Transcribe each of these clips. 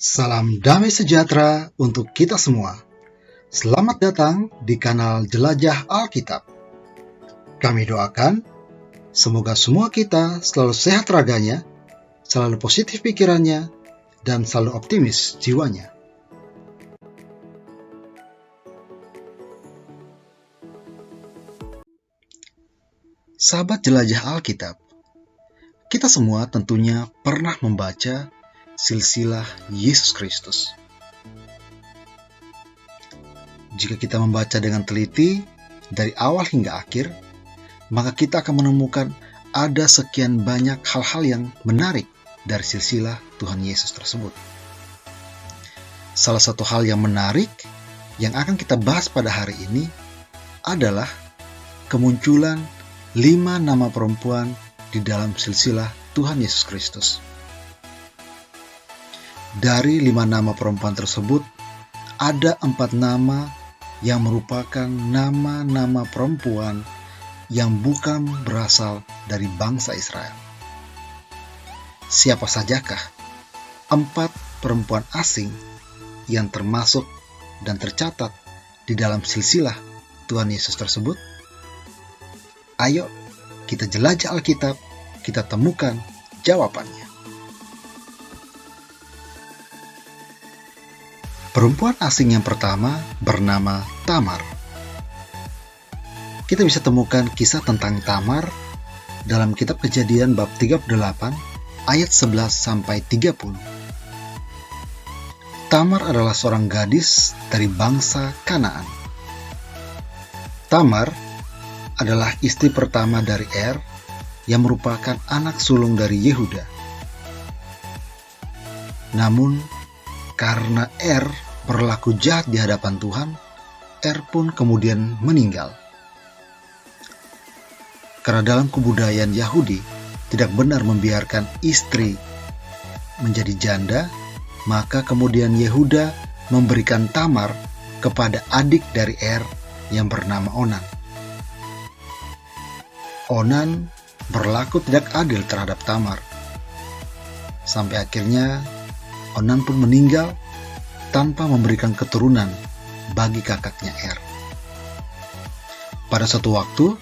Salam damai sejahtera untuk kita semua. Selamat datang di kanal Jelajah Alkitab. Kami doakan, semoga semua kita selalu sehat raganya, selalu positif pikirannya, dan selalu optimis jiwanya. Sahabat Jelajah Alkitab, kita semua tentunya pernah membaca silsilah Yesus Kristus. Jika kita membaca dengan teliti dari awal hingga akhir, maka kita akan menemukan ada sekian banyak hal-hal yang menarik dari silsilah Tuhan Yesus tersebut. Salah satu hal yang menarik yang akan kita bahas pada hari ini adalah kemunculan 5 nama perempuan di dalam silsilah Tuhan Yesus Kristus. Dari 5 nama perempuan tersebut, ada 4 nama yang merupakan nama-nama perempuan yang bukan berasal dari bangsa Israel. Siapa sajakah 4 perempuan asing yang termasuk dan tercatat di dalam silsilah Tuhan Yesus tersebut? Ayo kita jelajah Alkitab, kita temukan jawabannya. Perempuan asing yang pertama bernama Tamar. Kita bisa temukan kisah tentang Tamar dalam kitab Kejadian bab 38 ayat 11 sampai 30. Tamar adalah seorang gadis dari bangsa Kanaan. Tamar adalah istri pertama dari Er yang merupakan anak sulung dari Yehuda. Namun karena Er berlaku jahat di hadapan Tuhan, Er pun kemudian meninggal. Karena dalam kebudayaan Yahudi tidak benar membiarkan istri menjadi janda, maka kemudian Yehuda memberikan Tamar kepada adik dari Er yang bernama Onan. Onan berlaku tidak adil terhadap Tamar. Sampai akhirnya Onan pun meninggal tanpa memberikan keturunan bagi kakaknya Er. Pada suatu waktu,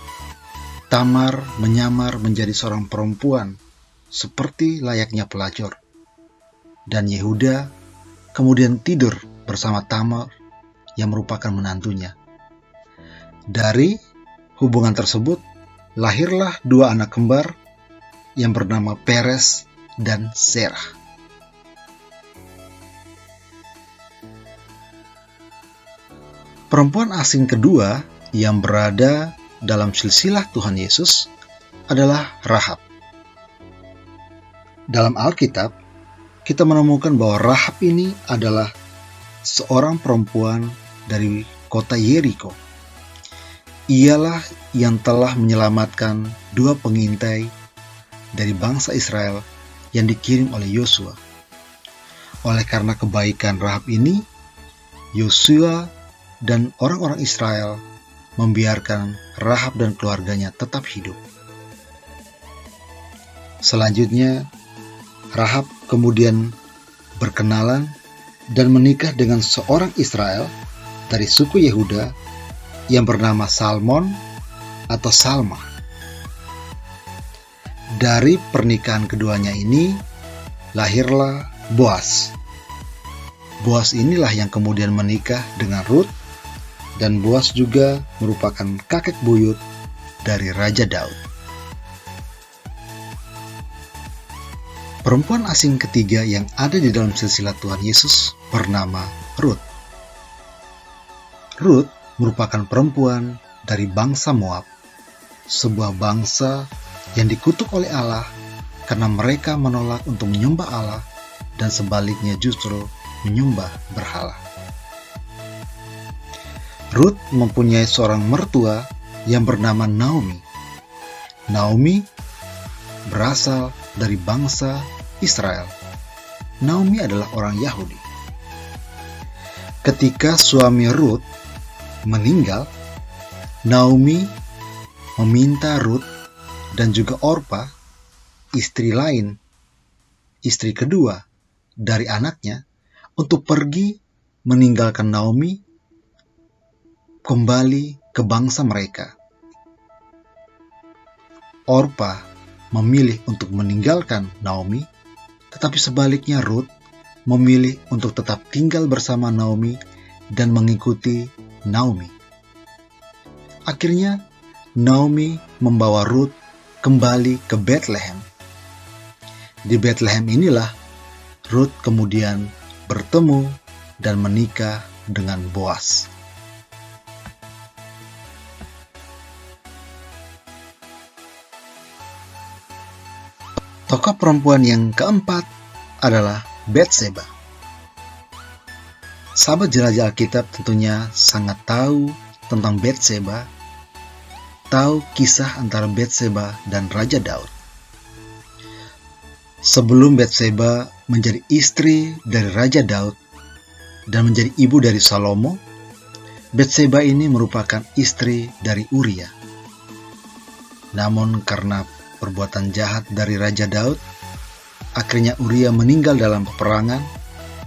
Tamar menyamar menjadi seorang perempuan seperti layaknya pelacur. Dan Yehuda kemudian tidur bersama Tamar yang merupakan menantunya. Dari hubungan tersebut, lahirlah 2 anak kembar yang bernama Peres dan Serah. Perempuan asing kedua yang berada dalam silsilah Tuhan Yesus adalah Rahab. Dalam Alkitab, kita menemukan bahwa Rahab ini adalah seorang perempuan dari kota Yeriko. Ialah yang telah menyelamatkan 2 pengintai dari bangsa Israel yang dikirim oleh Yosua. Oleh karena kebaikan Rahab ini, Yosua dan orang-orang Israel membiarkan Rahab dan keluarganya tetap hidup. Selanjutnya, Rahab kemudian berkenalan dan menikah dengan seorang Israel dari suku Yehuda yang bernama Salmon atau Salma. Dari pernikahan keduanya ini, lahirlah Boas. Boas inilah yang kemudian menikah dengan Rut, dan Boas juga merupakan kakek buyut dari Raja Daud. Perempuan asing ketiga yang ada di dalam silsilah Tuhan Yesus bernama Rut. Rut merupakan perempuan dari bangsa Moab, sebuah bangsa yang dikutuk oleh Allah karena mereka menolak untuk menyembah Allah dan sebaliknya justru menyembah berhala. Rut mempunyai seorang mertua yang bernama Naomi. Naomi berasal dari bangsa Israel. Naomi adalah orang Yahudi. Ketika suami Rut meninggal, Naomi meminta Rut dan juga Orpa, istri kedua dari anaknya, untuk pergi meninggalkan Naomi kembali ke bangsa mereka. Orpa memilih untuk meninggalkan Naomi, tetapi sebaliknya Ruth memilih untuk tetap tinggal bersama Naomi dan mengikuti Naomi. Akhirnya, Naomi membawa Ruth kembali ke Bethlehem. Di Bethlehem inilah Ruth kemudian bertemu dan menikah dengan Boas. Tokoh perempuan yang keempat adalah Batseba. Sahabat jelajah Alkitab tentunya sangat tahu tentang Batseba, tahu kisah antara Batseba dan Raja Daud. Sebelum Batseba menjadi istri dari Raja Daud dan menjadi ibu dari Salomo, Batseba ini merupakan istri dari Uria. Namun karena perbuatan jahat dari Raja Daud, akhirnya Uria meninggal dalam peperangan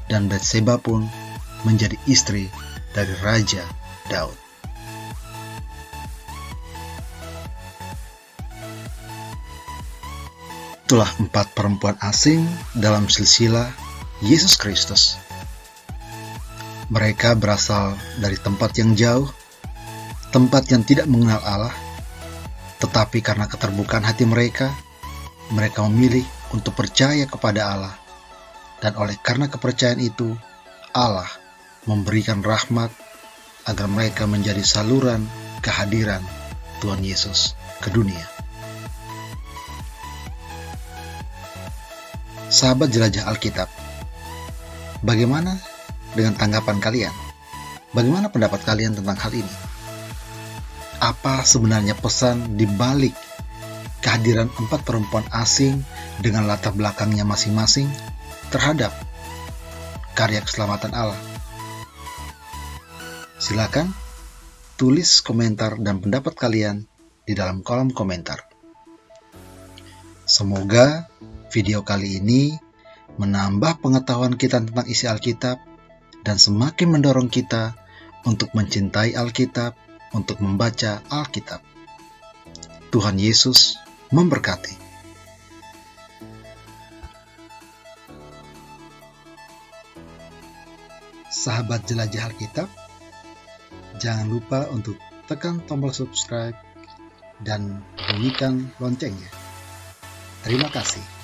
dan Batseba pun menjadi istri dari Raja Daud. Itulah 4 perempuan asing dalam silsilah Yesus Kristus. Mereka berasal dari tempat yang jauh, tempat yang tidak mengenal Allah, tetapi karena keterbukaan hati mereka memilih untuk percaya kepada Allah. Dan oleh karena kepercayaan itu, Allah memberikan rahmat agar mereka menjadi saluran kehadiran Tuhan Yesus ke dunia. Sahabat jelajah Alkitab, bagaimana dengan tanggapan kalian? Bagaimana pendapat kalian tentang hal ini? Apa sebenarnya pesan di balik kehadiran 4 perempuan asing dengan latar belakangnya masing-masing terhadap karya keselamatan Allah? Silakan tulis komentar dan pendapat kalian di dalam kolom komentar. Semoga video kali ini menambah pengetahuan kita tentang isi Alkitab dan semakin mendorong kita untuk mencintai Alkitab, untuk membaca Alkitab. Tuhan Yesus memberkati. Sahabat jelajah Alkitab, jangan lupa untuk tekan tombol subscribe dan bunyikan loncengnya. Terima kasih.